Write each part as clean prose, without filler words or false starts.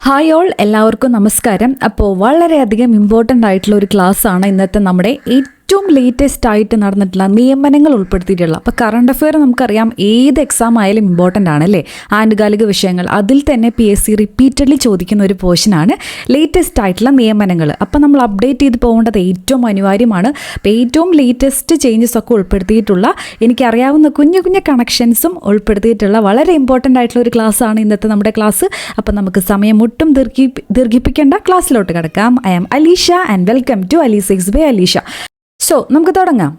Hi all, എല്ലാവർക്കും നമസ്കാരം. അപ്പോൾ വളരെയധികം ഇമ്പോർട്ടൻ്റ് ആയിട്ടുള്ള ഒരു ക്ലാസ്സാണ് ഇന്നത്തെ നമ്മുടെ ഏറ്റവും ലേറ്റസ്റ്റ് ആയിട്ട് നടന്നിട്ടുള്ള നിയമനങ്ങൾ ഉൾപ്പെടുത്തിയിട്ടുള്ള. അപ്പോൾ കറണ്ട് അഫെയർ നമുക്കറിയാം ഏത് എക്സാം ആയാലും ഇമ്പോർട്ടൻ്റ് ആണല്ലേ, ആനുകാലിക വിഷയങ്ങൾ. അതിൽ തന്നെ PSC റിപ്പീറ്റഡ്ലി ചോദിക്കുന്ന ഒരു പോർഷനാണ് ലേറ്റസ്റ്റ് ആയിട്ടുള്ള നിയമനങ്ങൾ. അപ്പോൾ നമ്മൾ അപ്ഡേറ്റ് ചെയ്ത് പോകേണ്ടത് ഏറ്റവും അനിവാര്യമാണ്. അപ്പോൾ ഏറ്റവും ലേറ്റസ്റ്റ് ചേഞ്ചസ് ഒക്കെ ഉൾപ്പെടുത്തിയിട്ടുള്ള, എനിക്കറിയാവുന്ന കുഞ്ഞു കുഞ്ഞു കണക്ഷൻസും ഉൾപ്പെടുത്തിയിട്ടുള്ള വളരെ ഇമ്പോർട്ടൻ്റ് ആയിട്ടുള്ള ഒരു ക്ലാസ്സാണ് ഇന്നത്തെ നമ്മുടെ ക്ലാസ്. അപ്പോൾ നമുക്ക് സമയം ഒട്ടും ദീർഘിപ്പിക്കേണ്ട ക്ലാസ്സിലോട്ട് കിടക്കാം. I am Alisha and welcome to Alis X by Alisha. So നമുക്ക് തുടങ്ങാം.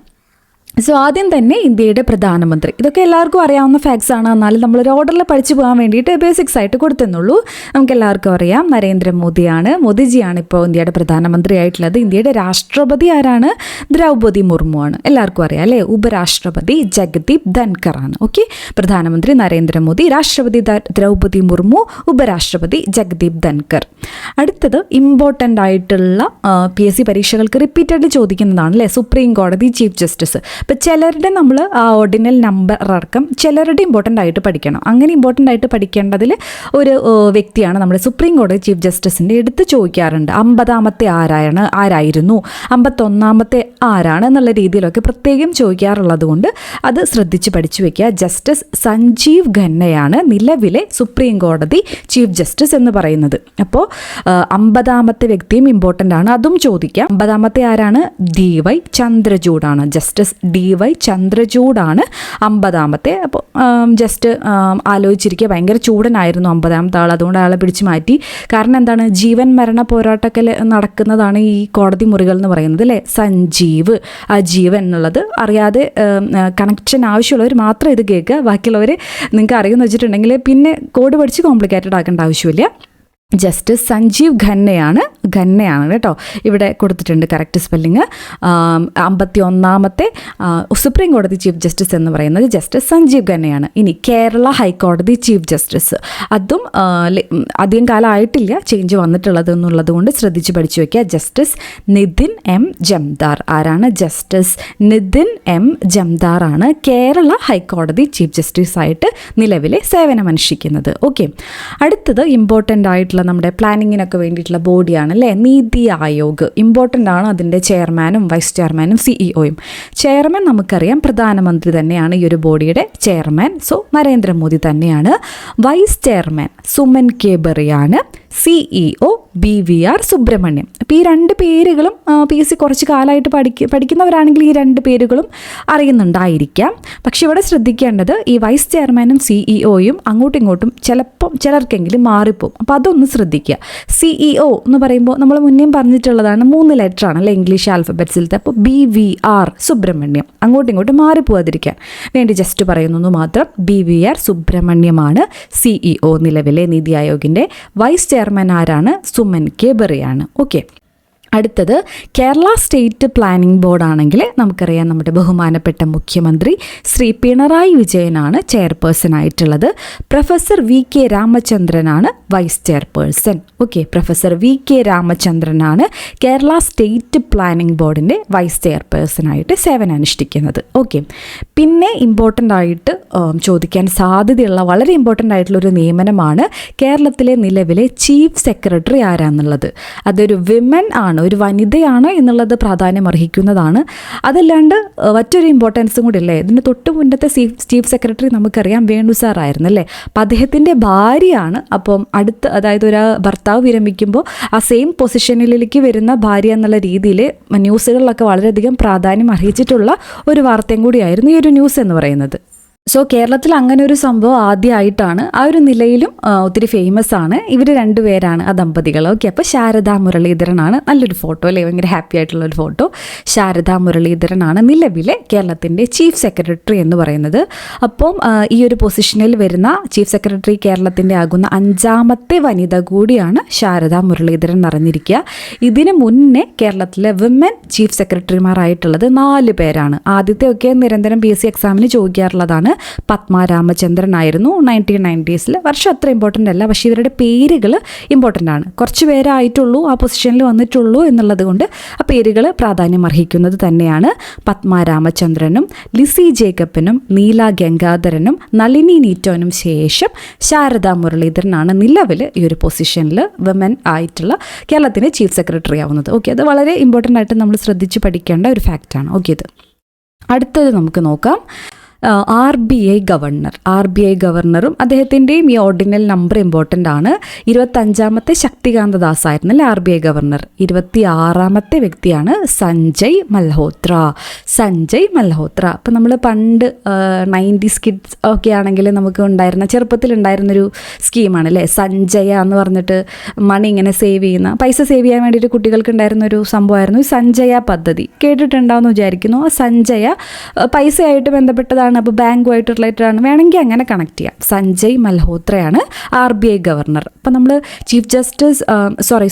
ആദ്യം തന്നെ ഇന്ത്യയുടെ പ്രധാനമന്ത്രി, ഇതൊക്കെ എല്ലാവർക്കും അറിയാവുന്ന ഫാക്ട്സ് ആണ്. എന്നാലും നമ്മളൊരു ഓർഡറിൽ പഠിച്ചു പോകാൻ വേണ്ടിയിട്ട് ബേസിക്സ് ആയിട്ട് കൊടുത്തെന്നുള്ളൂ. നമുക്ക് എല്ലാവർക്കും അറിയാം, മോദിജിയാണ് ഇപ്പോൾ ഇന്ത്യയുടെ പ്രധാനമന്ത്രി ആയിട്ടുള്ളത്. ഇന്ത്യയുടെ രാഷ്ട്രപതി ആരാണ്? ദ്രൗപദി മുർമു ആണ്. എല്ലാവർക്കും അറിയാം അല്ലേ. ഉപരാഷ്ട്രപതി ജഗദീപ് ധൻകർ ആണ്. ഓക്കെ, പ്രധാനമന്ത്രി നരേന്ദ്രമോദി, രാഷ്ട്രപതി ദ്രൗപദി മുർമു, ഉപരാഷ്ട്രപതി ജഗദീപ് ധൻകർ. അടുത്തത് ഇമ്പോർട്ടൻ്റ് ആയിട്ടുള്ള PSC പരീക്ഷകൾക്ക് റിപ്പീറ്റഡ്ലി ചോദിക്കുന്നതാണ് അല്ലേ, സുപ്രീം കോടതി ചീഫ് ജസ്റ്റിസ്. അപ്പോൾ ചിലരുടെ നമ്മൾ ആ ഓർഡിനൽ നമ്പർ അടക്കം ചിലരുടെ ഇമ്പോർട്ടൻ്റ് ആയിട്ട് പഠിക്കണം. അങ്ങനെ ഇമ്പോർട്ടൻ്റ് ആയിട്ട് പഠിക്കേണ്ടതിൽ ഒരു വ്യക്തിയാണ് നമ്മുടെ സുപ്രീം കോടതി ചീഫ് ജസ്റ്റിസിൻ്റെ എടുത്ത് ചോദിക്കാറുണ്ട്. 50ാമത്തെ ആരായിരുന്നു, 51ാമത്തെ ആരാണ് എന്നുള്ള രീതിയിലൊക്കെ പ്രത്യേകം ചോദിക്കാറുള്ളത് കൊണ്ട് അത് ശ്രദ്ധിച്ച് പഠിച്ചു വയ്ക്കുക. ജസ്റ്റിസ് സഞ്ജീവ് ഖന്നയാണ് നിലവിലെ സുപ്രീം കോടതി ചീഫ് ജസ്റ്റിസ് എന്ന് പറയുന്നത്. അപ്പോൾ 50ാമത്തെ വ്യക്തിയും ഇമ്പോർട്ടൻ്റ് ആണ്, അതും ചോദിക്കാം. 50ാമത്തെ ആരാണ്? DY ചന്ദ്രചൂഡാണ്. ജസ്റ്റിസ് DY ചന്ദ്രചൂഡാണ് 50ാമത്തെ. അപ്പോൾ ജസ്റ്റ് ആലോചിച്ചിരിക്കുക, ഭയങ്കര ചൂടനായിരുന്നു 50ാമത്തെ ആൾ, അതുകൊണ്ട് അയാളെ പിടിച്ചു മാറ്റി. കാരണം എന്താണ്, ജീവൻ മരണ പോരാട്ടമൊക്കെ നടക്കുന്നതാണ് ഈ കോടതി മുറികൾ എന്ന് പറയുന്നത് അല്ലേ. സഞ്ജീവ്, ആ ജീവൻ എന്നുള്ളത് അറിയാതെ കണക്ഷൻ ആവശ്യമുള്ളവർ മാത്രം ഇത് കേൾക്കുക. ബാക്കിയുള്ളവർ നിങ്ങൾക്ക് അറിയുമെന്ന് വെച്ചിട്ടുണ്ടെങ്കിൽ പിന്നെ കോഡ് പഠിച്ച് കോംപ്ലിക്കേറ്റഡ് ആക്കേണ്ട ആവശ്യമില്ല. ജസ്റ്റിസ് സഞ്ജീവ് ഖന്നയാണ് കേട്ടോ, ഇവിടെ കൊടുത്തിട്ടുണ്ട് കറക്റ്റ് സ്പെല്ലിങ്. 51ാമത്തെ സുപ്രീം കോടതി ചീഫ് ജസ്റ്റിസ് എന്ന് പറയുന്നത് ജസ്റ്റിസ് സഞ്ജീവ് ഖന്നയാണ്. ഇനി കേരള ഹൈക്കോടതി ചീഫ് ജസ്റ്റിസ്, അതും അധികം കാലമായിട്ടില്ല ചേഞ്ച് വന്നിട്ടുള്ളത് എന്നുള്ളത് കൊണ്ട് ശ്രദ്ധിച്ച് പഠിച്ചു വയ്ക്കുക. Justice Nitin M Jamdar. ആരാണ്? ജസ്റ്റിസ് നിതിൻ M ജംദാർ ആണ് കേരള ഹൈക്കോടതി ചീഫ് ജസ്റ്റിസ് ആയിട്ട് നിലവിലെ സേവനമനുഷ്ഠിക്കുന്നത്. ഓക്കെ, അടുത്തത് ഇമ്പോർട്ടൻ്റ് ആയിട്ടുള്ള നമ്മുടെ പ്ലാനിങ്ങിനൊക്കെ വേണ്ടിയിട്ടുള്ള ബോഡിയാണ് അല്ലേ, നീതി ആയോഗ്. ഇമ്പോർട്ടൻ്റ് ആണ്. അതിൻ്റെ ചെയർമാനും വൈസ് ചെയർമാനും CEO-യും. ചെയർമാൻ നമുക്കറിയാം പ്രധാനമന്ത്രി തന്നെയാണ് ഈ ഒരു ബോഡിയുടെ ചെയർമാൻ. സോ നരേന്ദ്രമോദി തന്നെയാണ്. വൈസ് ചെയർമാൻ സുമൻ കേബറിയാണ്. CEO BVR Subrahmanyam. അപ്പോൾ ഈ രണ്ട് പേരുകളും PSC കുറച്ച് കാലമായിട്ട് പഠിക്കുന്നവരാണെങ്കിൽ ഈ രണ്ട് പേരുകളും അറിയുന്നുണ്ടായിരിക്കാം. പക്ഷെ ഇവിടെ ശ്രദ്ധിക്കേണ്ടത് ഈ വൈസ് ചെയർമാനും CEO-യും അങ്ങോട്ടും ഇങ്ങോട്ടും ചിലർക്കെങ്കിലും മാറിപ്പോവും. അപ്പോൾ അതൊന്ന് ശ്രദ്ധിക്കുക. CEO എന്ന് പറയുമ്പോൾ നമ്മൾ മുന്നേ പറഞ്ഞിട്ടുള്ളതാണ് 3 ലെറ്റർ ആണ് അല്ലേ, ഇംഗ്ലീഷ് ആൽഫബറ്റ്സിലത്തെ. അപ്പോൾ BVR സുബ്രഹ്മണ്യം, അങ്ങോട്ടും ഇങ്ങോട്ടും മാറിപ്പോവാതിരിക്കാൻ വേണ്ടി ജസ്റ്റ് പറയുന്നു മാത്രം. BVR സുബ്രഹ്മണ്യമാണ് CEO നിലവിലെ നീതി ആയോഗിൻ്റെ. വൈസ് ചെയർമാൻ ആരാണ്? സുമൻ കേബറിയാണ്. ഓക്കെ, അടുത്തത് കേരള സ്റ്റേറ്റ് പ്ലാനിംഗ് ബോർഡ് ആണെങ്കിൽ നമുക്കറിയാം നമ്മുടെ ബഹുമാനപ്പെട്ട മുഖ്യമന്ത്രി ശ്രീ പിണറായി വിജയനാണ് ചെയർപേഴ്സൺ ആയിട്ടുള്ളത്. പ്രൊഫസർ VK രാമചന്ദ്രനാണ് vice chairperson. Okay, professor VK രാമചന്ദ്രനാണ് കേരള സ്റ്റേറ്റ് പ്ലാനിംഗ് ബോർഡിൻ്റെ വൈസ് ചെയർപേഴ്സൺ ആയിട്ട് സേവനം അനുഷ്ഠിക്കുന്നത്. ഓക്കെ, പിന്നെ ഇമ്പോർട്ടൻ്റ് ആയിട്ട് ചോദിക്കാൻ സാധ്യതയുള്ള വളരെ ഇമ്പോർട്ടൻ്റ് ആയിട്ടുള്ളൊരു നിയമനമാണ് കേരളത്തിലെ നിലവിലെ ചീഫ് സെക്രട്ടറി ആരാന്നുള്ളത്. അതൊരു വിമൻ ആണ്, ഒരു വനിതയാണ് എന്നുള്ളത് പ്രാധാന്യം അർഹിക്കുന്നതാണ്. അതല്ലാണ്ട് മറ്റൊരു ഇമ്പോർട്ടൻസും കൂടി അല്ലേ, ഇതിന് തൊട്ട് മുന്നത്തെ ചീഫ് സെക്രട്ടറി നമുക്കറിയാം വേണു സാർ ആയിരുന്നു അല്ലേ. അപ്പം അദ്ദേഹത്തിൻ്റെ ഭാര്യയാണ്. അപ്പം അതായത് ഒരു ഭർത്താവ് വിരമിക്കുമ്പോൾ ആ സെയിം പൊസിഷനിലേക്ക് വരുന്ന ഭാര്യ എന്നുള്ള രീതിയിൽ ന്യൂസുകളിലൊക്കെ വളരെയധികം പ്രാധാന്യം അർഹിച്ചിട്ടുള്ള ഒരു വാർത്തയും കൂടിയായിരുന്നു ഈ ഒരു ന്യൂസ് എന്ന് പറയുന്നത്. സോ കേരളത്തിൽ അങ്ങനെ ഒരു സംഭവം ആദ്യമായിട്ടാണ്. ആ ഒരു നിലയിലും ഒത്തിരി ഫേമസ് ആണ്. ഇവർ രണ്ടുപേരാണ് ആ ദമ്പതികൾ. ഓക്കെ, അപ്പോൾ ശാരദാ മുരളീധരനാണ്. നല്ലൊരു ഫോട്ടോ അല്ലേ, ഭയങ്കര ഹാപ്പി ആയിട്ടുള്ളൊരു ഫോട്ടോ. ശാരദാ മുരളീധരനാണ് നിലവിലെ കേരളത്തിൻ്റെ ചീഫ് സെക്രട്ടറി എന്ന് പറയുന്നത്. അപ്പം ഈ ഒരു പൊസിഷനിൽ വരുന്ന ചീഫ് സെക്രട്ടറി കേരളത്തിൻ്റെ ആകുന്ന 5ാമത്തെ വനിത കൂടിയാണ് ശാരദാ മുരളീധരൻ എന്നറിഞ്ഞിരിക്കുക. ഇതിന് മുന്നേ കേരളത്തിലെ വിമൻ ചീഫ് സെക്രട്ടറിമാരായിട്ടുള്ളത് 4 പേരാണ്. ആദ്യത്തെ ഒക്കെ നിരന്തരം PSC എക്സാമിന് ചോദിക്കാറുള്ളതാണ്. പത്മ രാമചന്ദ്രൻ ആയിരുന്നു 1990s. വർഷം അത്ര ഇമ്പോർട്ടൻ്റ് അല്ല, പക്ഷേ ഇവരുടെ പേരുകൾ ഇമ്പോർട്ടൻ്റ് ആണ്. കുറച്ച് പേരായിട്ടുള്ളൂ ആ പൊസിഷനിൽ വന്നിട്ടുള്ളൂ എന്നുള്ളത് കൊണ്ട് ആ പേരുകൾ പ്രാധാന്യം അർഹിക്കുന്നത് തന്നെയാണ്. പത്മ രാമചന്ദ്രനും ലിസി ജേക്കബിനും നീല ഗംഗാധരനും നളിനി നീറ്റോനും ശേഷം ശാരദാ മുരളീധരനാണ് നിലവിൽ ഈ ഒരു പൊസിഷനിൽ വിമൻ ആയിട്ടുള്ള കേരളത്തിൻ്റെ ചീഫ് സെക്രട്ടറി ആവുന്നത്. ഓക്കെ, അത് വളരെ ഇമ്പോർട്ടൻ്റ് ആയിട്ട് നമ്മൾ ശ്രദ്ധിച്ച് പഠിക്കേണ്ട ഒരു ഫാക്റ്റാണ്. ഓക്കെ, ഇത് അടുത്തത് നമുക്ക് നോക്കാം. RBI ഗവർണറും അദ്ദേഹത്തിൻ്റെയും ഈ ഓർഡിനൽ നമ്പർ ഇമ്പോർട്ടൻ്റ് ആണ്. 25ാമത്തെ ശക്തികാന്ത ദാസ് ആയിരുന്നല്ലേ RBI ഗവർണർ. 26ാമത്തെ വ്യക്തിയാണ് സഞ്ജയ് മൽഹോത്ര. അപ്പം നമ്മൾ പണ്ട് 90s കിഡ്സ് ഒക്കെ ആണെങ്കിൽ നമുക്ക് ഉണ്ടായിരുന്ന ചെറുപ്പത്തിലുണ്ടായിരുന്നൊരു സ്കീമാണ് അല്ലേ, സഞ്ജയ എന്ന് പറഞ്ഞിട്ട് മണി ഇങ്ങനെ സേവ് ചെയ്യുന്ന, പൈസ സേവ് ചെയ്യാൻ വേണ്ടിയിട്ട് കുട്ടികൾക്ക് ഉണ്ടായിരുന്നൊരു സംഭവമായിരുന്നു ഈ സഞ്ജയ പദ്ധതി. കേട്ടിട്ടുണ്ടാവുമെന്ന് വിചാരിക്കുന്നു. ആ സഞ്ജയ പൈസയായിട്ട് ബന്ധപ്പെട്ടതാണ്, അപ്പോൾ ബാങ്കുമായിട്ട് റിലേറ്റഡ് ആണ്, വേണമെങ്കിൽ അങ്ങനെ കണക്ട് ചെയ്യാം. സഞ്ജയ് മൽഹോത്രയാണ് RBI ഗവർണർ. അപ്പം നമ്മൾ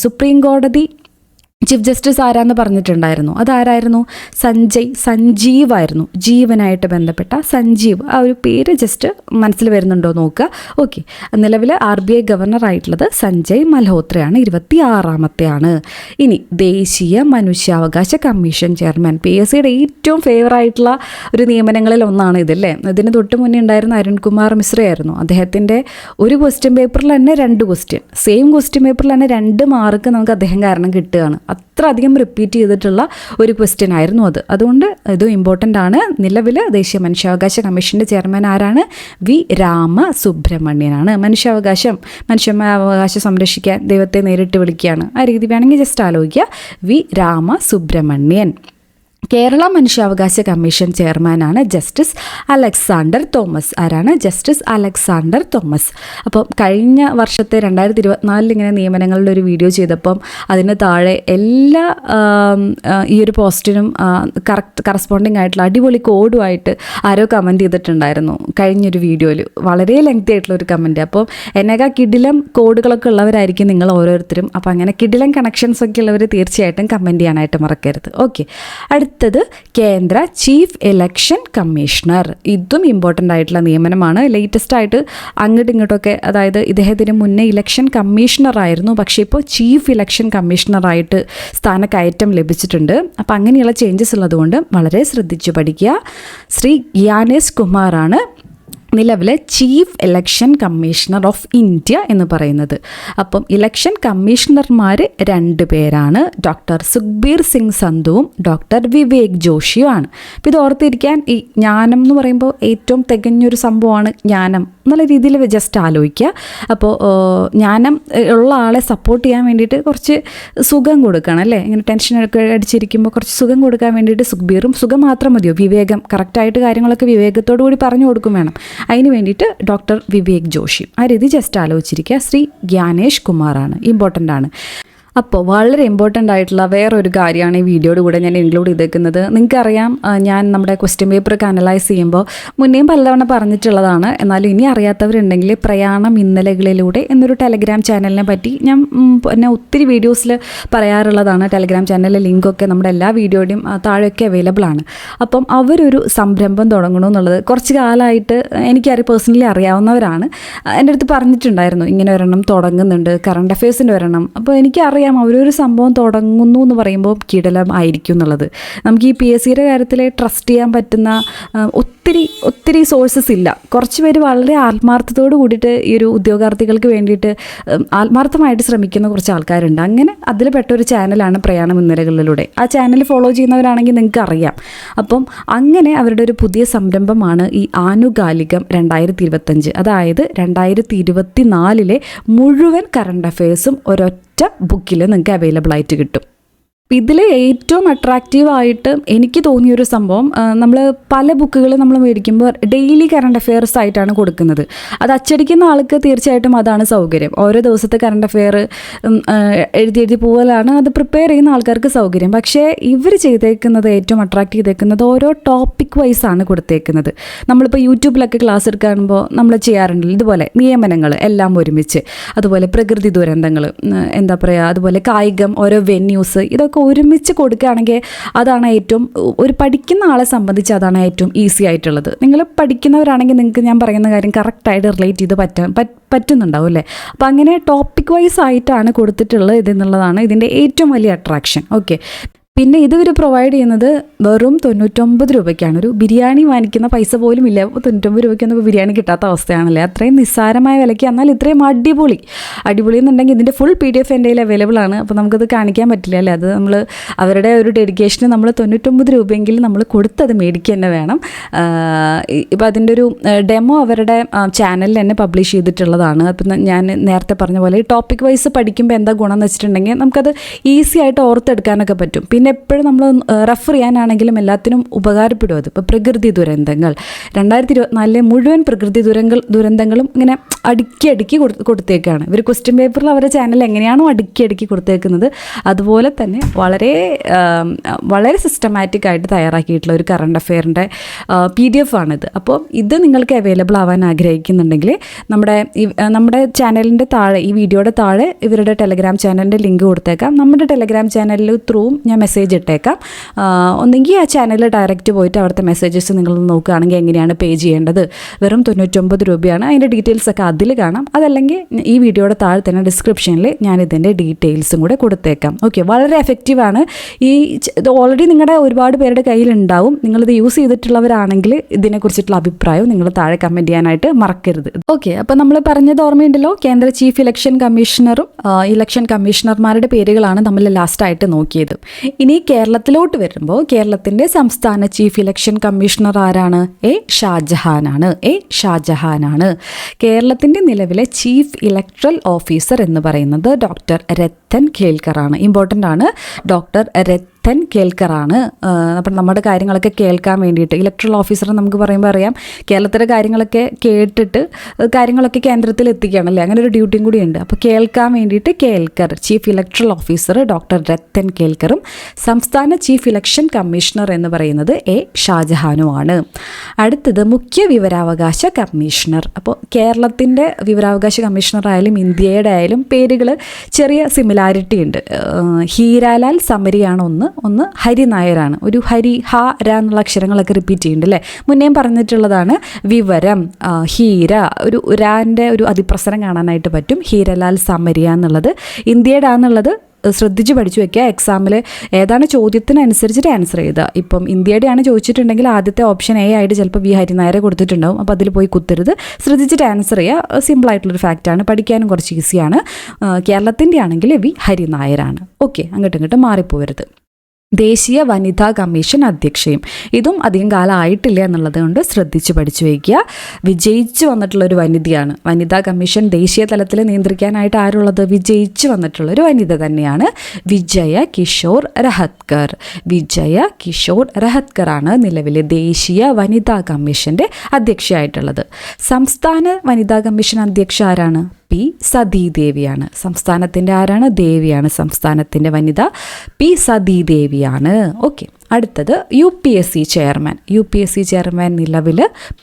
സുപ്രീം കോടതി ചീഫ് ജസ്റ്റിസ് ആരാന്ന് പറഞ്ഞിട്ടുണ്ടായിരുന്നു. അതാരായിരുന്നു? സഞ്ജീവ് ആയിരുന്നു. ജീവനായിട്ട് ബന്ധപ്പെട്ട സഞ്ജീവ്, ആ ഒരു പേര് ജസ്റ്റ് മനസ്സിൽ വരുന്നുണ്ടോ നോക്കുക. ഓക്കെ, നിലവിൽ RBI ഗവർണർ ആയിട്ടുള്ളത് സഞ്ജയ് മൽഹോത്രയാണ്. 26ാമത്തെയാണ്. ഇനി ദേശീയ മനുഷ്യാവകാശ കമ്മീഷൻ ചെയർമാൻ, PSCയുടെ ഏറ്റവും ഫേവറായിട്ടുള്ള ഒരു നിയമനങ്ങളിൽ ഒന്നാണ് ഇതല്ലേ. ഇതിന് തൊട്ട് മുന്നേ ഉണ്ടായിരുന്ന അരുൺകുമാർ മിശ്രയായിരുന്നു. അദ്ദേഹത്തിൻ്റെ ഒരു ക്വസ്റ്റ്യൻ പേപ്പറിൽ തന്നെ 2 ക്വസ്റ്റ്യൻ, സെയിം ക്വസ്റ്റ്യൻ പേപ്പറിൽ തന്നെ 2 മാർക്ക് നമുക്ക് അദ്ദേഹം കാരണം കിട്ടുകയാണ്. അത്ര അധികം റിപ്പീറ്റ് ചെയ്തിട്ടുള്ള ഒരു ക്വസ്റ്റ്യൻ ആയിരുന്നു അത്. അതുകൊണ്ട് ഇതും ഇമ്പോർട്ടൻ്റ് ആണ്. നിലവിൽ ദേശീയ മനുഷ്യാവകാശ കമ്മീഷൻ്റെ ചെയർമാൻ ആരാണ്? വി രാമസുബ്രഹ്മണ്യനാണ്. മനുഷ്യാവകാശം സംരക്ഷിക്കാൻ ദൈവത്തെ നേരിട്ട് വിളിക്കുകയാണ്. ആ രീതി വേണമെങ്കിൽ ജസ്റ്റ് ആലോചിക്കുക. വി രാമസുബ്രഹ്മണ്യൻ. കേരള മനുഷ്യാവകാശ കമ്മീഷൻ ചെയർമാനാണ് ജസ്റ്റിസ് അലക്സാണ്ടർ തോമസ്. ആരാണ്? Justice Alexander Thomas. അപ്പോൾ കഴിഞ്ഞ വർഷത്തെ 2024 ഇങ്ങനെ നിയമനങ്ങളുടെ ഒരു വീഡിയോ ചെയ്തപ്പം അതിന് താഴെ എല്ലാ ഈ ഒരു പോസ്റ്റിനും കറസ്പോണ്ടിങ് ആയിട്ടുള്ള അടിപൊളി കോഡുമായിട്ട് ആരോ കമൻറ്റ് ചെയ്തിട്ടുണ്ടായിരുന്നു കഴിഞ്ഞൊരു വീഡിയോയിൽ. വളരെ ലെങ്തി ആയിട്ടുള്ള ഒരു കമൻറ്റ്. അപ്പോൾ എന്നേക്കാൾ കിടിലം കോഡുകളൊക്കെ ഉള്ളവരായിരിക്കും നിങ്ങൾ ഓരോരുത്തരും. അപ്പോൾ അങ്ങനെ കിടിലം കണക്ഷൻസ് ഒക്കെ ഉള്ളവർ തീർച്ചയായിട്ടും കമൻറ്റ് ചെയ്യാനായിട്ട് മറക്കരുത്. ഓക്കെ, അടുത്തത് കേന്ദ്ര ചീഫ് ഇലക്ഷൻ കമ്മീഷണർ. ഇതും ഇമ്പോർട്ടൻ്റ് ആയിട്ടുള്ള നിയമനമാണ്. ലേറ്റസ്റ്റ് ആയിട്ട് അങ്ങോട്ടും ഇങ്ങോട്ടൊക്കെ, അതായത് ഇദ്ദേഹത്തിന് മുന്നേ ഇലക്ഷൻ കമ്മീഷണർ ആയിരുന്നു, പക്ഷേ ഇപ്പോൾ ചീഫ് ഇലക്ഷൻ കമ്മീഷണറായിട്ട് സ്ഥാനക്കയറ്റം ലഭിച്ചിട്ടുണ്ട്. അപ്പോൾ അങ്ങനെയുള്ള ചേഞ്ചസ് ഉള്ളതുകൊണ്ട് വളരെ ശ്രദ്ധിച്ചു പഠിക്കുക. ശ്രീ ഗ്യാനേഷ് കുമാറാണ് നിലവിലെ chief election commissioner of India എന്ന് പറയുന്നത്. അപ്പം ഇലക്ഷൻ കമ്മീഷണർമാർ 2 പേരാണ്. ഡോക്ടർ സുഖ്ബീർ സിംഗ് സന്ധുവും ഡോക്ടർ വിവേക് ജോഷിയുമാണ്. അപ്പോൾ ഇത് ഓർത്തിരിക്കാൻ, ഈ ജ്ഞാനം എന്ന് പറയുമ്പോൾ ഏറ്റവും തികഞ്ഞൊരു സംഭവമാണ് ജ്ഞാനം എന്നുള്ള രീതിയിൽ ജസ്റ്റ് ആലോചിക്കുക. അപ്പോൾ ജ്ഞാനം ഉള്ള ആളെ സപ്പോർട്ട് ചെയ്യാൻ വേണ്ടിയിട്ട് കുറച്ച് സുഖം കൊടുക്കണം അല്ലേ. ഇങ്ങനെ ടെൻഷനൊക്കെ അടിച്ചിരിക്കുമ്പോൾ കുറച്ച് സുഖം കൊടുക്കാൻ വേണ്ടിയിട്ട് സുഖ്ബീറും, സുഖം മാത്രം മതിയോ, വിവേകം, കറക്റ്റായിട്ട് കാര്യങ്ങളൊക്കെ വിവേകത്തോടു കൂടി പറഞ്ഞു കൊടുക്കും വേണം. അതിന് വേണ്ടിയിട്ട് ഡോക്ടർ വിവേക് ജോഷി. ആ രീതി ജസ്റ്റ് ആലോചിച്ചിരിക്കുക. ശ്രീ ഗ്യാനേഷ് കുമാറാണ്. ഇമ്പോർട്ടൻ്റ് ആണ്. അപ്പോൾ വളരെ ഇമ്പോർട്ടൻ്റ് ആയിട്ടുള്ള വേറൊരു കാര്യമാണ് ഈ വീഡിയോയുടെ കൂടെ ഞാൻ ഇൻക്ലൂഡ് ചെയ്തേക്കുന്നത്. നിങ്ങൾക്കറിയാം, ഞാൻ നമ്മുടെ ക്വസ്റ്റ്യൻ പേപ്പറൊക്കെ അനലൈസ് ചെയ്യുമ്പോൾ മുന്നേയും പലതവണ പറഞ്ഞിട്ടുള്ളതാണ്. എന്നാലും ഇനി അറിയാത്തവരുണ്ടെങ്കിൽ പ്രയാണം ഇന്നലകളിലൂടെ എന്നൊരു ടെലഗ്രാം ചാനലിനെ പറ്റി ഞാൻ പിന്നെ ഒത്തിരി വീഡിയോസിൽ പറയാറുള്ളതാണ്. ടെലഗ്രാം ചാനലിലെ ലിങ്കൊക്കെ നമ്മുടെ എല്ലാ വീഡിയോയുടെയും താഴെയൊക്കെ അവൈലബിൾ ആണ്. അപ്പം അവരൊരു സംരംഭം തുടങ്ങണമെന്നുള്ളത് കുറച്ച് കാലമായിട്ട് എനിക്കറിയാം, പേഴ്സണലി അറിയാവുന്നവരാണ്. എൻ്റെ അടുത്ത് പറഞ്ഞിട്ടുണ്ടായിരുന്നു ഇങ്ങനെ ഒരെണ്ണം തുടങ്ങുന്നുണ്ട്, കറണ്ട് അഫയേഴ്സിൻ്റെ ഒരെണ്ണം. അപ്പോൾ എനിക്കറിയാം അവരൊരു സംഭവം തുടങ്ങുന്നു എന്ന് പറയുമ്പോൾ കിടലം ആയിരിക്കും എന്നുള്ളത്. നമുക്ക് ഈ PSCയുടെ കാര്യത്തിൽ ട്രസ്റ്റ് ചെയ്യാൻ പറ്റുന്ന ഒത്തിരി സോഴ്സസ് ഇല്ല. കുറച്ച് പേര് വളരെ ആത്മാർത്ഥത്തോട് കൂടിയിട്ട് ഈ ഒരു ഉദ്യോഗാർത്ഥികൾക്ക് വേണ്ടിയിട്ട് ആത്മാർത്ഥമായിട്ട് ശ്രമിക്കുന്ന കുറച്ച് ആൾക്കാരുണ്ട്. അങ്ങനെ അതിൽ പെട്ടൊരു ചാനലാണ് പ്രയാണം ഇന്നലകളിലൂടെ. ആ ചാനൽ ഫോളോ ചെയ്യുന്നവരാണെങ്കിൽ നിങ്ങൾക്ക് അറിയാം. അപ്പം അങ്ങനെ അവരുടെ ഒരു പുതിയ സംരംഭമാണ് ഈ ആനുകാലികം 2025. അതായത് 2024 മുഴുവൻ കറണ്ട് അഫയേഴ്സും ഒരൊറ്റ ബുക്കിൽ നിങ്ങൾക്ക് അവൈലബിൾ ആയിട്ട് കിട്ടും. ഇതിൽ ഏറ്റവും അട്രാക്റ്റീവായിട്ട് എനിക്ക് തോന്നിയൊരു സംഭവം, നമ്മൾ പല ബുക്കുകൾ നമ്മൾ മേടിക്കുമ്പോൾ ഡെയിലി കറണ്ട് അഫെയർസ് ആയിട്ടാണ് കൊടുക്കുന്നത്. അത് അച്ചടിക്കുന്ന ആൾക്ക് തീർച്ചയായിട്ടും അതാണ് സൗകര്യം. ഓരോ ദിവസത്തെ കറണ്ട് അഫെയർ എഴുതി പോകലാണ് അത് പ്രിപ്പയർ ചെയ്യുന്ന ആൾക്കാർക്ക് സൗകര്യം. പക്ഷേ ഇവർ ചെയ്തേക്കുന്നത്, ഏറ്റവും അട്രാക്റ്റ് ചെയ്തേക്കുന്നത് ഓരോ ടോപ്പിക് വൈസാണ് കൊടുത്തേക്കുന്നത്. നമ്മളിപ്പോൾ യൂട്യൂബിലൊക്കെ ക്ലാസ് എടുക്കുമ്പോൾ നമ്മൾ ചെയ്യാറുണ്ടല്ലോ ഇതുപോലെ നിയമനങ്ങൾ എല്ലാം ഒരുമിച്ച്, അതുപോലെ പ്രകൃതി ദുരന്തങ്ങൾ, എന്താ പറയുക, അതുപോലെ കായികം, ഓരോ വെന്യൂസ്, ഇതൊക്കെ ഇതൊക്കെ ഒരുമിച്ച് കൊടുക്കുകയാണെങ്കിൽ അതാണ് ഏറ്റവും, ഒരു പഠിക്കുന്ന ആളെ സംബന്ധിച്ച് അതാണ് ഏറ്റവും ഈസി ആയിട്ടുള്ളത്. നിങ്ങൾ പഠിക്കുന്നവരാണെങ്കിൽ നിങ്ങൾക്ക് ഞാൻ പറയുന്ന കാര്യം കറക്റ്റായിട്ട് റിലേറ്റ് ചെയ്ത് പറ്റുന്നുണ്ടാവും അല്ലേ. അപ്പോൾ അങ്ങനെ ടോപ്പിക് വൈസ് ആയിട്ടാണ് കൊടുത്തിട്ടുള്ളത് ഇതെന്നുള്ളതാണ് ഇതിൻ്റെ ഏറ്റവും വലിയ അട്രാക്ഷൻ. ഓക്കെ, പിന്നെ ഇവർ പ്രൊവൈഡ് ചെയ്യുന്നത് വെറും 99 രൂപയ്ക്കാണ്. ഒരു ബിരിയാണി വാങ്ങിക്കുന്ന പൈസ പോലും ഇല്ല. 99 രൂപയ്ക്കൊന്നും ഇപ്പോൾ ബിരിയാണി കിട്ടാത്ത അവസ്ഥയാണല്ലേ. അത്രയും നിസ്സാരമായ വിലയ്ക്ക്, എന്നാൽ ഇത്രയും അടിപൊളി എന്നുണ്ടെങ്കിൽ ഇതിൻ്റെ ഫുൾ PDF എൻ്റെ കയ്യിൽ അവൈലബിൾ ആണ്. അപ്പോൾ നമുക്കത് കാണിക്കാൻ പറ്റില്ല അല്ലേ. അത് നമ്മൾ അവരുടെ ഒരു ഡെഡിക്കേഷന് നമ്മൾ 99 രൂപയെങ്കിലും നമ്മൾ കൊടുത്തത് മേടിക്കുക തന്നെ വേണം. ഇപ്പോൾ അതിൻ്റെ ഒരു ഡെമോ അവരുടെ ചാനലിൽ തന്നെ പബ്ലിഷ് ചെയ്തിട്ടുള്ളതാണ്. അപ്പം ഞാൻ നേരത്തെ പറഞ്ഞ പോലെ ഈ ടോപ്പിക് വൈസ് പഠിക്കുമ്പോൾ എന്താ ഗുണം എന്ന് വെച്ചിട്ടുണ്ടെങ്കിൽ നമുക്കത് ഈസി ആയിട്ട് ഓർത്തെടുക്കാനൊക്കെ പറ്റും. പിന്നെ എപ്പോഴും നമ്മൾ റെഫർ ചെയ്യാനാണെങ്കിലും എല്ലാത്തിനും ഉപകാരപ്പെടും അത്. ഇപ്പോൾ പ്രകൃതി ദുരന്തങ്ങൾ 2024 മുഴുവൻ പ്രകൃതി ദുരന്തങ്ങളും ഇങ്ങനെ അടുക്കി കൊടുത്തേക്കാണ് ഇവർ. ക്വസ്റ്റ്യൻ പേപ്പറിൽ അവരുടെ ചാനൽ എങ്ങനെയാണോ അടുക്കി കൊടുത്തേക്കുന്നത് അതുപോലെ തന്നെ വളരെ സിസ്റ്റമാറ്റിക് ആയിട്ട് തയ്യാറാക്കിയിട്ടുള്ള ഒരു കറണ്ട് അഫെയറിൻ്റെ PDF ആണിത്. അപ്പോൾ ഇത് നിങ്ങൾക്ക് അവൈലബിൾ ആവാൻ ആഗ്രഹിക്കുന്നുണ്ടെങ്കിൽ നമ്മുടെ ചാനലിൻ്റെ താഴെ, ഈ വീഡിയോയുടെ താഴെ ഇവരുടെ ടെലഗ്രാം ചാനലിൻ്റെ ലിങ്ക് കൊടുത്തേക്കാം. നമ്മുടെ ടെലഗ്രാം ചാനലിൽ ത്രൂവും ഞാൻ മെസ്സേജ് ഇട്ടേക്കാം. ഒന്നെങ്കിൽ ആ ചാനലിൽ ഡയറക്റ്റ് പോയിട്ട് അവിടുത്തെ മെസ്സേജസ് നിങ്ങൾ നോക്കുകയാണെങ്കിൽ എങ്ങനെയാണ് പേ ചെയ്യേണ്ടത്. വെറും 99 രൂപയാണ്. അതിൻ്റെ ഡീറ്റെയിൽസൊക്കെ അതിൽ കാണാം. അതല്ലെങ്കിൽ ഈ വീഡിയോയുടെ താഴെ തന്നെ ഡിസ്ക്രിപ്ഷനിൽ ഞാൻ ഇതിൻ്റെ ഡീറ്റെയിൽസും കൂടെ കൊടുത്തേക്കാം. ഓക്കെ, വളരെ എഫക്റ്റീവാണ്. ഇത് ഓൾറെഡി നിങ്ങളുടെ ഒരുപാട് പേരുടെ കയ്യിലുണ്ടാവും. നിങ്ങളിത് യൂസ് ചെയ്തിട്ടുള്ളവരാണെങ്കിൽ ഇതിനെക്കുറിച്ചിട്ടുള്ള അഭിപ്രായവും നിങ്ങൾ താഴെ കമൻറ്റ് ചെയ്യാനായിട്ട് മറക്കരുത്. ഓക്കെ, അപ്പോൾ നമ്മൾ പറഞ്ഞത് ഓർമ്മയുണ്ടല്ലോ, കേന്ദ്ര ചീഫ് ഇലക്ഷൻ കമ്മീഷണറും ഇലക്ഷൻ കമ്മീഷണർമാരുടെ പേരുകളാണ് നമ്മൾ ലാസ്റ്റായിട്ട് നോക്കിയത്. ഇനി കേരളത്തിലോട്ട് വരുമ്പോൾ കേരളത്തിൻ്റെ സംസ്ഥാന ചീഫ് ഇലക്ഷൻ കമ്മീഷണർ ആരാണ്? ഷാജഹാനാണ്. കേരളത്തിൻ്റെ നിലവിലെ ചീഫ് ഇലക്ട്രൽ ഓഫീസർ എന്ന് പറയുന്നത് ഡോക്ടർ രത്തൻ കേൽക്കറാണ്. ഇമ്പോർട്ടൻ്റ് ആണ്, ഡോക്ടർ രത്തൻ കേൽക്കറാണ്. അപ്പം നമ്മുടെ കാര്യങ്ങളൊക്കെ കേൾക്കാൻ വേണ്ടിയിട്ട് ഇലക്ട്രൽ ഓഫീസർ നമുക്ക് പറയുമ്പോൾ അറിയാം, കേരളത്തിലെ കാര്യങ്ങളൊക്കെ കേട്ടിട്ട് കാര്യങ്ങളൊക്കെ കേന്ദ്രത്തിൽ എത്തിക്കുകയാണല്ലേ, അങ്ങനെ ഒരു ഡ്യൂട്ടിയും കൂടി ഉണ്ട്. അപ്പോൾ കേൾക്കാൻ വേണ്ടിയിട്ട് Kelkar, chief electoral officer doctor Rattan കേൽക്കറും സംസ്ഥാന ചീഫ് ഇലക്ഷൻ കമ്മീഷണർ എന്ന് പറയുന്നത് ഷാജഹാനുമാണ്. അടുത്തത് മുഖ്യ വിവരാവകാശ കമ്മീഷണർ. അപ്പോൾ കേരളത്തിൻ്റെ വിവരാവകാശ കമ്മീഷണർ ആയാലും ഇന്ത്യയുടെ ആയാലും പേരുകൾ ചെറിയ സിമിലാരിറ്റി ഉണ്ട്. ഹീരാലാൽ സമരിയാണ് ഒന്ന് ഹരി നായരാണ്. ഒരു ഹരി ഹ ര എന്നുള്ള അക്ഷരങ്ങളൊക്കെ റിപ്പീറ്റ് ചെയ്യുന്നുണ്ട് അല്ലേ. മുന്നേയും പറഞ്ഞിട്ടുള്ളതാണ്. വിവരം, ഹീര, ഒരു രാൻ്റെ ഒരു അതിപ്രസരം കാണാനായിട്ട് പറ്റും. ഹീരലാൽ സമരിയ എന്നുള്ളത് ഇന്ത്യയുടെ ആണെന്നുള്ളത് ശ്രദ്ധിച്ച് പഠിച്ചു വയ്ക്കുക. എക്സാമിൽ ഏതാണ് ചോദ്യത്തിനനുസരിച്ചിട്ട് ആൻസർ ചെയ്യുക. ഇപ്പം ഇന്ത്യയുടെയാണ് ചോദിച്ചിട്ടുണ്ടെങ്കിൽ ആദ്യത്തെ ഓപ്ഷൻ A ആയിട്ട് ചിലപ്പോൾ വി ഹരിനായരെ കൊടുത്തിട്ടുണ്ടാവും. അപ്പോൾ അതിൽ പോയി കുത്തരുത്, ശ്രദ്ധിച്ചിട്ട് ആൻസർ ചെയ്യുക. സിമ്പിളായിട്ടുള്ളൊരു ഫാക്റ്റാണ്, പഠിക്കാനും കുറച്ച് ഈസിയാണ്. കേരളത്തിൻ്റെ ആണെങ്കിൽ വി ഹരിനായരാണ്. ഓക്കെ, അങ്ങോട്ടും മാറിപ്പോവരുത്. ദേശീയ വനിതാ കമ്മീഷൻ അധ്യക്ഷയും, ഇതും അധികം കാലം ആയിട്ടില്ല എന്നുള്ളത് കൊണ്ട് ശ്രദ്ധിച്ച് പഠിച്ചു വയ്ക്കുക. വിജയിച്ചു വന്നിട്ടുള്ളൊരു വനിതയാണ്. വനിതാ കമ്മീഷൻ ദേശീയ തലത്തിൽ നിയന്ത്രിക്കാനായിട്ട് ആരുള്ളത്? വിജയിച്ചു വന്നിട്ടുള്ളൊരു വനിത തന്നെയാണ് വിജയ കിഷോർ രഹത്കറാണ് നിലവിലെ ദേശീയ വനിതാ കമ്മീഷൻ്റെ അധ്യക്ഷയായിട്ടുള്ളത്. സംസ്ഥാന വനിതാ കമ്മീഷൻ അധ്യക്ഷ ആരാണ്? പി സതീദേവിയാണ്. സംസ്ഥാനത്തിൻ്റെ ആരാണ്? ദേവിയാണ്. സംസ്ഥാനത്തിൻ്റെ വനിത പി സതീദേവിയാണ്. ഓക്കെ, അടുത്തത് UPSC ചെയർമാൻ നിലവിൽ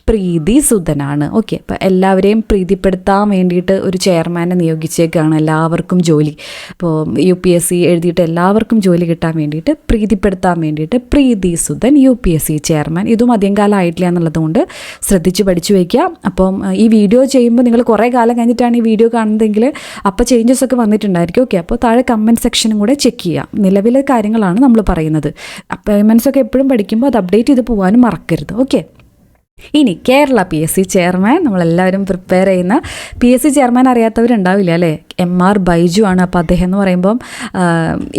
പ്രീതി സുധനാണ്. ഓക്കെ, അപ്പോൾ എല്ലാവരെയും പ്രീതിപ്പെടുത്താൻ വേണ്ടിയിട്ട് ഒരു ചെയർമാനെ നിയോഗിച്ചേക്കാണ്. എല്ലാവർക്കും ജോലി, ഇപ്പോൾ UPSC എഴുതിയിട്ട് എല്ലാവർക്കും ജോലി കിട്ടാൻ വേണ്ടിയിട്ട് പ്രീതിപ്പെടുത്താൻ വേണ്ടിയിട്ട് പ്രീതി സുധൻ UPSC ചെയർമാൻ. ഇതും അധികം കാലം ആയിട്ടില്ല എന്നുള്ളതുകൊണ്ട് ശ്രദ്ധിച്ച് പഠിച്ചു വയ്ക്കുക. അപ്പം ഈ വീഡിയോ ചെയ്യുമ്പോൾ നിങ്ങൾ കുറേ കാലം കഴിഞ്ഞിട്ടാണ് ഈ വീഡിയോ കാണുന്നതെങ്കിൽ അപ്പോൾ ചേഞ്ചസ് ഒക്കെ വന്നിട്ടുണ്ടായിരിക്കും. ഓക്കെ, അപ്പോൾ താഴെ കമൻറ്റ് സെക്ഷനും കൂടെ ചെക്ക് ചെയ്യാം. നിലവിലെ കാര്യങ്ങളാണ് നമ്മൾ പറയുന്നത്. അപ്പോയിൻമെൻറ്റ്സ് ഒക്കെ എപ്പോഴും പഠിക്കുമ്പോൾ അത് അപ്ഡേറ്റ് ചെയ്ത് പോകാനും മറക്കരുത്. ഓക്കെ, ഇനി കേരള PSC ചെയർമാൻ, നമ്മളെല്ലാവരും പ്രിപ്പയർ ചെയ്യുന്ന PSC ചെയർമാൻ അറിയാത്തവരുണ്ടാവില്ല അല്ലേ. MR ബൈജു ആണ്. അപ്പോൾ അദ്ദേഹം എന്ന് പറയുമ്പം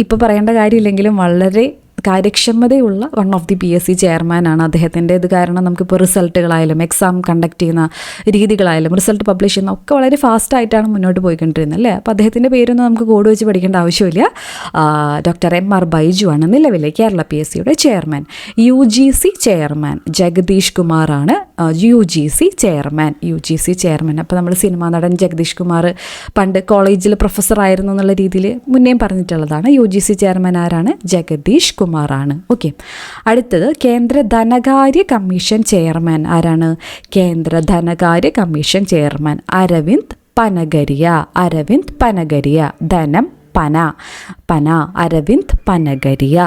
ഇപ്പോൾ പറയേണ്ട കാര്യമില്ലെങ്കിലും വളരെ കാര്യക്ഷമതയുള്ള വൺ ഓഫ് ദി PSC ചെയർമാനാണ്. അദ്ദേഹത്തിൻ്റെ ഇത് കാരണം നമുക്കിപ്പോൾ റിസൾട്ടുകളായാലും എക്സാം കണ്ടക്ട് ചെയ്യുന്ന രീതികളായാലും റിസൾട്ട് പബ്ലിഷ് ചെയ്യുന്ന ഒക്കെ വളരെ ഫാസ്റ്റായിട്ടാണ് മുന്നോട്ട് പോയിക്കൊണ്ടിരുന്നത് അല്ലേ. അപ്പോൾ അദ്ദേഹത്തിൻ്റെ പേരൊന്നും നമുക്ക് കോഡ് വെച്ച് പഠിക്കേണ്ട ആവശ്യമില്ല. ഡോക്ടർ MR ബൈജു ആണ് നിലവിലെ കേരള PSCയുടെ ചെയർമാൻ. UGC ചെയർമാൻ ജഗദീഷ് കുമാറാണ്. UGC chairman. അപ്പോൾ നമ്മൾ സിനിമാ നടൻ ജഗദീഷ് കുമാർ പണ്ട് കോളേജിൽ പ്രൊഫസർ ആയിരുന്നു എന്നുള്ള രീതിയിൽ മുന്നേയും പറഞ്ഞിട്ടുള്ളതാണ്. UGC ചെയർമാൻ ആരാണ്? ജഗദീഷ് കുമാറാണ്. ഓക്കെ, അടുത്തത് കേന്ദ്ര ധനകാര്യ കമ്മീഷൻ ചെയർമാൻ ആരാണ്? കേന്ദ്ര ധനകാര്യ കമ്മീഷൻ ചെയർമാൻ അരവിന്ദ് പനഗരിയ. ധനം പന അരവിന്ദ് പനഗരിയ.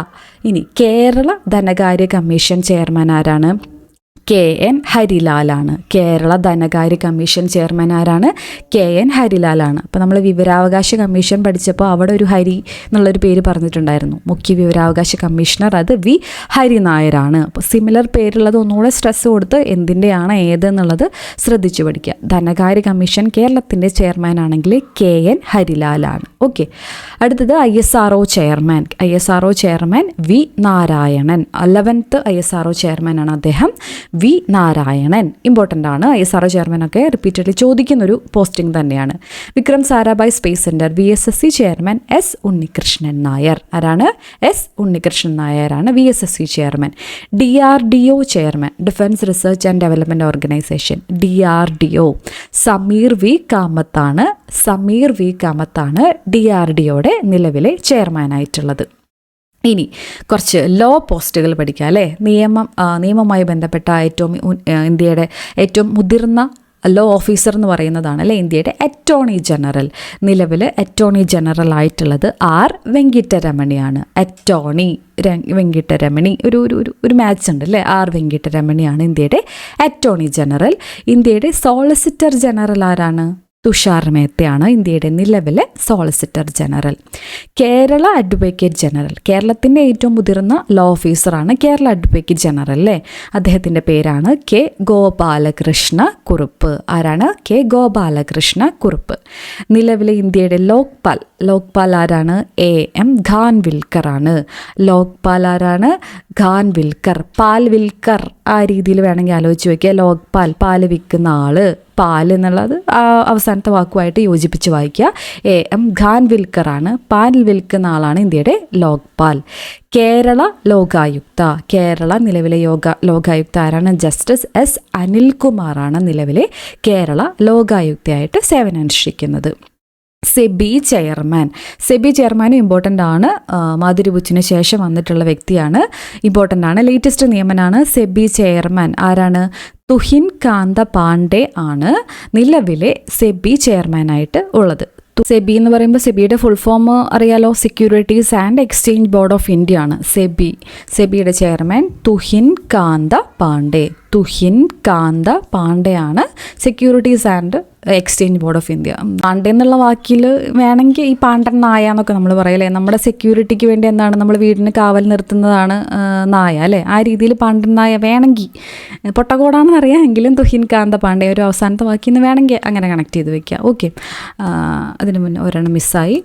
ഇനി കേരള ധനകാര്യ കമ്മീഷൻ ചെയർമാൻ ആരാണ്? KN ഹരിലാലാണ്. കേരള ധനകാര്യ കമ്മീഷൻ ചെയർമാൻ ആരാണ്? KN ഹരിലാലാണ്. അപ്പോൾ നമ്മൾ വിവരാവകാശ കമ്മീഷൻ പഠിച്ചപ്പോൾ അവിടെ ഒരു ഹരി എന്നുള്ളൊരു പേര് പറഞ്ഞിട്ടുണ്ടായിരുന്നു. മുഖ്യ വിവരാവകാശ കമ്മീഷണർ അത് V ഹരിനായരാണ്. അപ്പോൾ സിമിലർ പേരുള്ളത് ഒന്നുകൂടെ സ്ട്രെസ് കൊടുത്ത് എന്തിൻ്റെയാണ് ഏതെന്നുള്ളത് ശ്രദ്ധിച്ചു പഠിക്കുക. ധനകാര്യ കമ്മീഷൻ കേരളത്തിൻ്റെ ചെയർമാൻ ആണെങ്കിൽ KN ഹരിലാലാണ്. ഓക്കെ, അടുത്തത് ISRO chairman. ISRO chairman V Narayanan. 11th ISRO ചെയർമാനാണ് അദ്ദേഹം, V നാരായണൻ. ഇമ്പോർട്ടൻ്റ് ആണ്. ISRO ചെയർമാനൊക്കെ റിപ്പീറ്റഡ്ലി ചോദിക്കുന്നൊരു പോസ്റ്റിംഗ് തന്നെയാണ്. Vikram Sarabhai space centre VSSC chairman S Unnikrishnan Nair. ആരാണ്? S ഉണ്ണികൃഷ്ണൻ നായരാണ് VSSC chairman. DRDO chairman defence research and development organisation, DRDO Sameer V കാമത്താണ്. സമീർ V കാമത്താണ് DRDOയുടെ നിലവിലെ ചെയർമാനായിട്ടുള്ളത്. ഇനി കുറച്ച് ലോ പോസ്റ്റുകൾ പഠിക്കാം അല്ലേ. നിയമവുമായി ബന്ധപ്പെട്ട ഇന്ത്യയുടെ ഏറ്റവും മുതിർന്ന ലോ ഓഫീസർ എന്ന് പറയുന്നതാണ് അല്ലേ ഇന്ത്യയുടെ അറ്റോർണി ജനറൽ. നിലവിൽ അറ്റോർണി ജനറൽ ആയിട്ടുള്ളത് R വെങ്കിട്ടരമണിയാണ്. അറ്റോർണി വെങ്കിട്ടരമണി ഒരു മാച്ച് ഉണ്ട് അല്ലേ. R വെങ്കിട്ടരമണിയാണ് ഇന്ത്യയുടെ അറ്റോർണി ജനറൽ. ഇന്ത്യയുടെ സോളിസിറ്റർ ജനറൽ ആരാണ്? തുഷാർ മേത്തയാണ് ഇന്ത്യയുടെ നിലവിലെ solicitor general. Kerala advocate general, കേരളത്തിൻ്റെ ഏറ്റവും മുതിർന്ന ലോ ഓഫീസറാണ് കേരള അഡ്വക്കേറ്റ് ജനറൽ അല്ലേ. അദ്ദേഹത്തിൻ്റെ പേരാണ് K ഗോപാലകൃഷ്ണ കുറുപ്പ്. ആരാണ്? K ഗോപാലകൃഷ്ണ കുറുപ്പ്. നിലവിലെ ഇന്ത്യയുടെ ലോക്പാൽ ആരാണ്? AM ഖാൻവിൽക്കർ ആണ്. ലോക്പാൽ ആരാണ്? ഖാൻവിൽക്കർ. പാൽവിൽക്കർ ആ രീതിയിൽ വേണമെങ്കിൽ ആലോചിച്ച് വയ്ക്കുക. ലോക്പാൽ പാല് വിൽക്കുന്ന ആള്, പാൽ എന്നുള്ളത് അവസാനത്തെ വാക്കുമായിട്ട് യോജിപ്പിച്ച് വായിക്കുക. AM ഖാൻവിൽക്കർ ആണ്. പാൽ വിൽക്കുന്ന ആളാണ് ഇന്ത്യയുടെ ലോക്പാൽ. കേരള ലോകായുക്ത, കേരള നിലവിലെ ലോകായുക്ത ആരാണ്? ജസ്റ്റിസ് S അനിൽകുമാറാണ് നിലവിലെ കേരള ലോകായുക്തയായിട്ട് സേവനമനുഷ്ഠിക്കുന്നത്. സെബി ചെയർമാനും ഇമ്പോർട്ടൻ്റ് ആണ്. മാധുരി ബുച്ചിന് ശേഷം വന്നിട്ടുള്ള വ്യക്തിയാണ്, ഇമ്പോർട്ടൻ്റ് ആണ്. ലേറ്റസ്റ്റ് നിയമനാണ് സെബി ചെയർമാൻ. ആരാണ്? തുഹിൻ കാന്ത പാണ്ഡെ ആണ് നിലവിലെ സെബി ചെയർമാനായിട്ട് ഉള്ളത്. സെബി എന്ന് പറയുമ്പോൾ സെബിയുടെ ഫുൾ ഫോം അറിയാലോ, securities and exchange board of India ആണ് സെബിയുടെ ചെയർമാൻ തുഹിൻ കാന്ത പാണ്ഡെയാണ് securities and exchange board of India. Pandey എന്നുള്ള വാക്കിൽ വേണമെങ്കിൽ ഈ പാണ്ഡൻ നായ എന്നൊക്കെ നമ്മൾ പറയല്ലേ. നമ്മുടെ സെക്യൂരിറ്റിക്ക് വേണ്ടി എന്താണ്, നമ്മൾ വീടിന് കാവൽ നിർത്തുന്നതാണ് നായ അല്ലേ. ആ രീതിയിൽ പാണ്ഡൻ നായ വേണമെങ്കിൽ, പൊട്ടക്കോടാണെന്ന് അറിയാമെങ്കിലും തുഹിൻ കാന്ത പാണ്ഡെ ഒരു അവസാനത്തെ വാക്കിൽ നിന്ന് വേണമെങ്കിൽ അങ്ങനെ കണക്ട് ചെയ്ത് വെക്കുക. ഓക്കെ, അതിന് മുന്നേ ഒരെണ്ണം മിസ്സായി.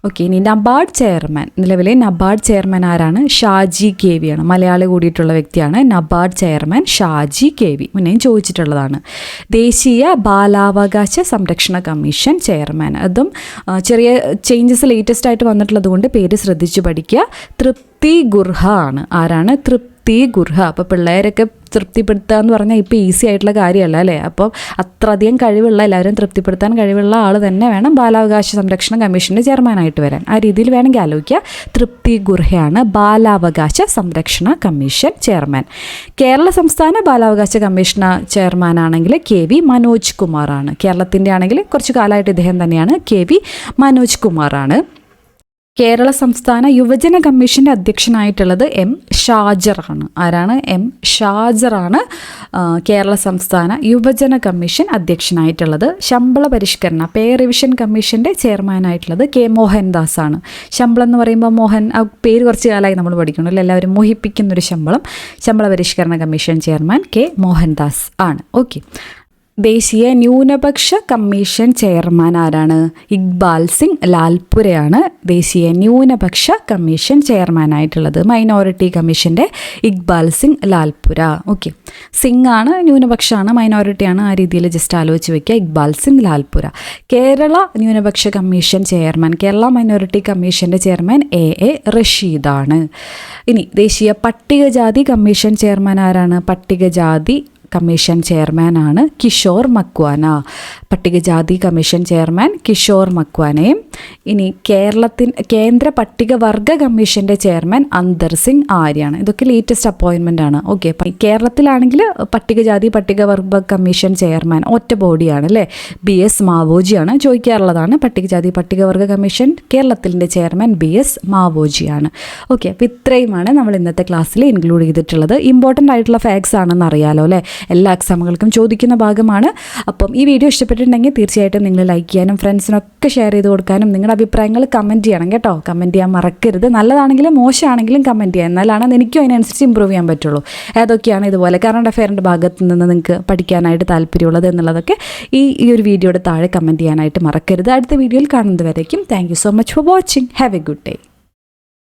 ഓക്കെ, ഇനി നബാർഡ് ചെയർമാൻ. നിലവിലെ നബാർഡ് ചെയർമാൻ ആരാണ്? ഷാജി KV ആണ്. മലയാളി കൂടിയിട്ടുള്ള വ്യക്തിയാണ് നബാർഡ് ചെയർമാൻ ഷാജി KV. മുന്നേയും ചോദിച്ചിട്ടുള്ളതാണ്. ദേശീയ ബാലാവകാശ സംരക്ഷണ കമ്മീഷൻ ചെയർമാൻ, അതും ചെറിയ ചേഞ്ചസ് ലേറ്റസ്റ്റ് ആയിട്ട് വന്നിട്ടുള്ളത് കൊണ്ട് പേര് ശ്രദ്ധിച്ചു പഠിക്കുക. തൃപ്തി ഗുർഹ ആണ്. ആരാണ്? തൃപ്തി ഗുർഹ. അപ്പോൾ പിള്ളേരൊക്കെ തൃപ്തിപ്പെടുത്തുക എന്ന് പറഞ്ഞാൽ ഇപ്പോൾ ഈസി ആയിട്ടുള്ള കാര്യമല്ല അല്ലേ. അപ്പോൾ അത്രയധികം കഴിവുള്ള, എല്ലാവരും തൃപ്തിപ്പെടുത്താൻ കഴിവുള്ള ആൾ തന്നെ വേണം ബാലാവകാശ സംരക്ഷണ കമ്മീഷൻ്റെ ചെയർമാനായിട്ട് വരാൻ. ആ രീതിയിൽ വേണമെങ്കിൽ ആലോചിക്കുക. തൃപ്തി ഗുർഹയാണ് ബാലാവകാശ സംരക്ഷണ കമ്മീഷൻ ചെയർമാൻ. കേരള സംസ്ഥാന ബാലാവകാശ കമ്മീഷൻ ചെയർമാനാണെങ്കിൽ KV മനോജ് കുമാറാണ്. കേരളത്തിൻ്റെ ആണെങ്കിൽ കുറച്ച് കാലമായിട്ട് ഇദ്ദേഹം തന്നെയാണ്. KV മനോജ് കുമാറാണ്. കേരള സംസ്ഥാന യുവജന കമ്മീഷൻ്റെ അധ്യക്ഷനായിട്ടുള്ളത് M ഷാജറാണ്. ആരാണ്? M ഷാജറാണ് കേരള സംസ്ഥാന യുവജന കമ്മീഷൻ അധ്യക്ഷനായിട്ടുള്ളത്. ശമ്പള പരിഷ്കരണ പേ റിവിഷൻ കമ്മീഷൻ്റെ ചെയർമാനായിട്ടുള്ളത് K മോഹൻദാസ് ആണ്. ശമ്പളം എന്ന് പറയുമ്പോൾ മോഹൻ, ആ പേര് കുറച്ച് കാലമായി നമ്മൾ പഠിക്കണമല്ലോ, എല്ലാവരും മോഹിപ്പിക്കുന്നൊരു ശമ്പള പരിഷ്കരണ കമ്മീഷൻ ചെയർമാൻ K മോഹൻദാസ് ആണ്. ഓക്കെ, ദേശീയ ന്യൂനപക്ഷ കമ്മീഷൻ ചെയർമാൻ ആരാണ്? ഇക്ബാൽ സിംഗ് ലാൽപുരയാണ് ദേശീയ ന്യൂനപക്ഷ കമ്മീഷൻ ചെയർമാനായിട്ടുള്ളത്. മൈനോറിറ്റി കമ്മീഷൻ്റെ ഇക്ബാൽ സിംഗ് ലാൽപുര. ഓക്കെ, സിംഗ് ആണ്, ന്യൂനപക്ഷമാണ്, മൈനോറിറ്റിയാണ്, ആ രീതിയിൽ ജസ്റ്റ് ആലോചിച്ച് വയ്ക്കുക. ഇക്ബാൽ സിംഗ് ലാൽപുര. കേരള ന്യൂനപക്ഷ കമ്മീഷൻ ചെയർമാൻ, കേരള മൈനോറിറ്റി കമ്മീഷൻ്റെ ചെയർമാൻ AA റഷീദാണ്. ഇനി ദേശീയ പട്ടികജാതി കമ്മീഷൻ ചെയർമാൻ ആരാണ്? പട്ടികജാതി കമ്മീഷൻ ചെയർമാനാണ് കിഷോർ മക്വാന. പട്ടികജാതി കമ്മീഷൻ ചെയർമാൻ കിഷോർ മക്വാനയും ഇനി കേന്ദ്ര പട്ടികവർഗ കമ്മീഷൻ്റെ ചെയർമാൻ അന്തർ സിംഗ് ആര്യാണ്. ഇതൊക്കെ ലേറ്റസ്റ്റ് അപ്പോയിൻമെൻ്റ് ആണ്. ഓക്കെ, കേരളത്തിലാണെങ്കിൽ പട്ടികജാതി പട്ടികവർഗ കമ്മീഷൻ ചെയർമാൻ ഒറ്റ ബോഡിയാണ് അല്ലേ, BS മാവോജിയാണ്. ചോദിക്കാറുള്ളതാണ് പട്ടികജാതി പട്ടികവർഗ കമ്മീഷൻ കേരളത്തിൻ്റെ ചെയർമാൻ BS മാവോജിയാണ്. ഓക്കെ, അപ്പോൾ ഇത്രയുമാണ് നമ്മൾ ഇന്നത്തെ ക്ലാസ്സിൽ ഇൻക്ലൂഡ് ചെയ്തിട്ടുള്ളത്. ഇമ്പോർട്ടൻ്റ് ആയിട്ടുള്ള ഫാക്ട്സ് ആണെന്ന് അറിയാലോ അല്ലേ, എല്ലാ എക്സാമുകൾക്കും ചോദിക്കുന്ന ഭാഗമാണ്. അപ്പം ഈ വീഡിയോ ഇഷ്ടപ്പെട്ടിട്ടുണ്ടെങ്കിൽ തീർച്ചയായിട്ടും നിങ്ങൾ ലൈക്ക് ചെയ്യാനും ഫ്രണ്ട്സിനൊക്കെ ഷെയർ ചെയ്ത് കൊടുക്കാനും നിങ്ങളുടെ അഭിപ്രായങ്ങൾ കമൻറ്റ് ചെയ്യണം കേട്ടോ. കമൻറ്റ് ചെയ്യാൻ മറക്കരുത്. നല്ലതാണെങ്കിലും മോശമാണെങ്കിലും കമൻറ്റ് ചെയ്യാം, എന്നാലാണ് എനിക്കും അതിനനുസരിച്ച് ഇമ്പ്രൂവ് ചെയ്യാൻ പറ്റുള്ളൂ. ഏതൊക്കെയാണ് ഇതുപോലെ കറണ്ട് അഫെയറിൻ്റെ ഭാഗത്ത് നിന്ന് നിങ്ങൾക്ക് പഠിക്കാനായിട്ട് താല്പര്യമുള്ളത് എന്നുള്ളതൊക്കെ ഈ ഒരു വീഡിയോയുടെ താഴെ കമൻറ്റ് ചെയ്യാനായിട്ട് മറക്കരുത്. അടുത്ത വീഡിയോയിൽ കാണുന്നത് വരേക്കും thank you so much for watching. Have A good day.